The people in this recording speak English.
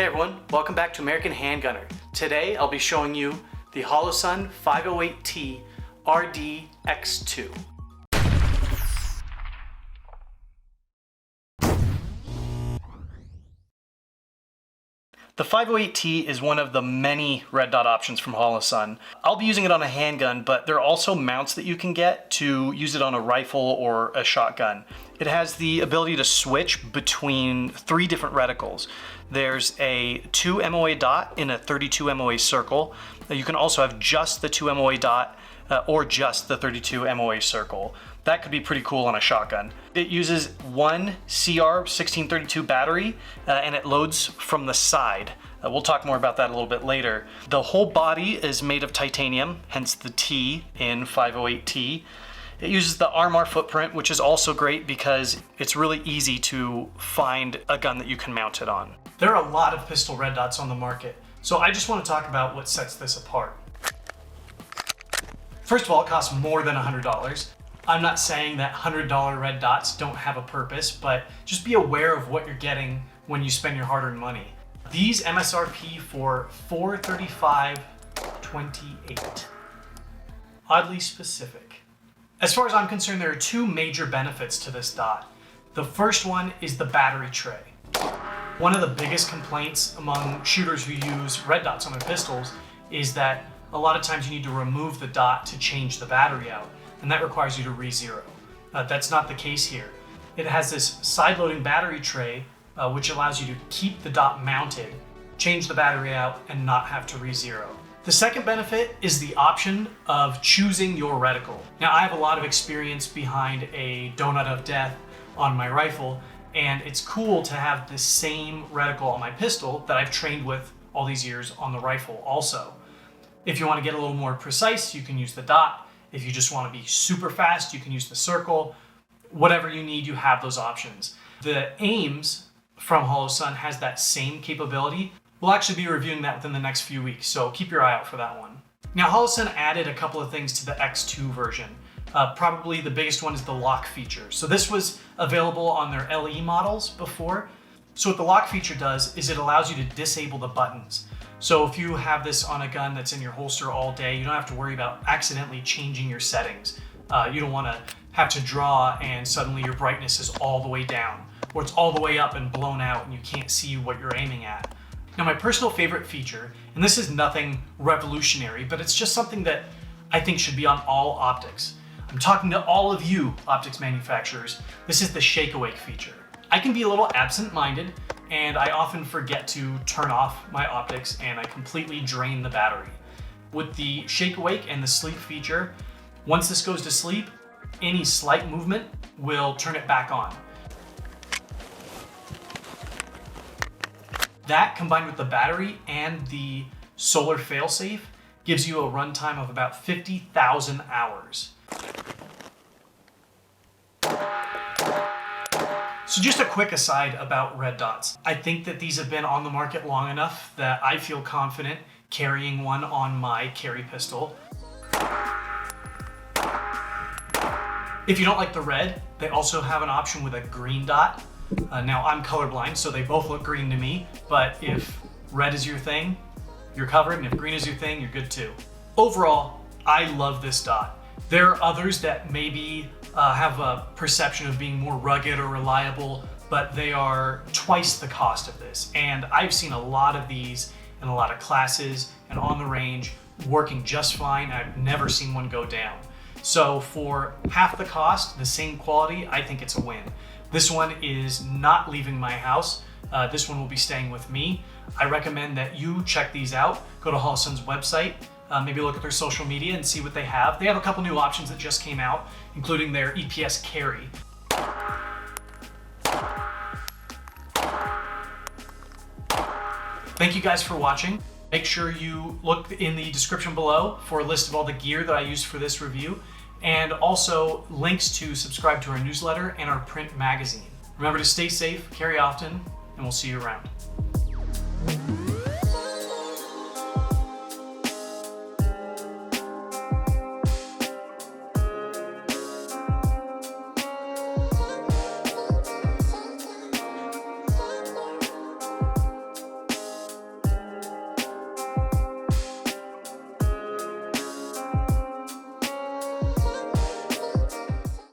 Hey everyone, welcome back to American Handgunner. Today I'll be showing you the Holosun 508T-RD X2. The 508T is one of the many red dot options from Holosun. I'll be using it on a handgun, but there are also mounts that you can get to use it on a rifle or a shotgun. It has the ability to switch between 3 different reticles. There's a 2 MOA dot in a 32 MOA circle. You can also have just the 2 MOA dot or just the 32 MOA circle. That could be pretty cool on a shotgun. It uses one CR1632 battery and it loads from the side. We'll talk more about that a little bit later. The whole body is made of titanium, hence the T in 508T. It uses the RMR footprint, which is also great because it's really easy to find a gun that you can mount it on. There are a lot of pistol red dots on the market, so I just want to talk about what sets this apart. First of all, it costs more than $100. I'm not saying that $100 red dots don't have a purpose, but just be aware of what you're getting when you spend your hard-earned money. These MSRP for $435.28. Oddly specific. As far as I'm concerned, there are 2 major benefits to this dot. The first one is the battery tray. One of the biggest complaints among shooters who use red dots on their pistols is that a lot of times you need to remove the dot to change the battery out, and that requires you to re-zero. That's not the case here. It has this side-loading battery tray, which allows you to keep the dot mounted, change the battery out, and not have to re-zero. The second benefit is the option of choosing your reticle. Now, I have a lot of experience behind a donut of death on my rifle, and it's cool to have the same reticle on my pistol that I've trained with all these years on the rifle also. If you want to get a little more precise, you can use the dot. If you just want to be super fast, you can use the circle. Whatever you need, you have those options. The Ames from Holosun has that same capability. We'll actually be reviewing that within the next few weeks, so keep your eye out for that one. Now, Holosun added a couple of things to the X2 version. Probably the biggest one is the lock feature. So this was available on their LE models before. So what the lock feature does is it allows you to disable the buttons. So if you have this on a gun that's in your holster all day, you don't have to worry about accidentally changing your settings. You don't want to have to draw and suddenly your brightness is all the way down, or it's all the way up and blown out and you can't see what you're aiming at. Now, my personal favorite feature, and this is nothing revolutionary, but it's just something that I think should be on all optics. I'm talking to all of you optics manufacturers. This is the shake awake feature. I can be a little absent-minded, and I often forget to turn off my optics and I completely drain the battery. With the shake awake and the sleep feature, once this goes to sleep, any slight movement will turn it back on. That, combined with the battery and the solar failsafe, gives you a runtime of about 50,000 hours. So just a quick aside about red dots. I think that these have been on the market long enough that I feel confident carrying one on my carry pistol. If you don't like the red, they also have an option with a green dot. Now, I'm colorblind, so they both look green to me, but if red is your thing, you're covered, and if green is your thing, you're good too. Overall, I love this dot. There are others that maybe have a perception of being more rugged or reliable, but they are twice the cost of this. And I've seen a lot of these in a lot of classes and on the range working just fine. I've never seen one go down. So for half the cost, the same quality, I think it's a win. This one is not leaving my house. This one will be staying with me. I recommend that you check these out. Go to Holosun's website, maybe look at their social media and see what they have. They have a couple new options that just came out, including their EPS carry. Thank you guys for watching. Make sure you look in the description below for a list of all the gear that I used for this review, and also links to subscribe to our newsletter and our print magazine. Remember to stay safe, carry often, and we'll see you around.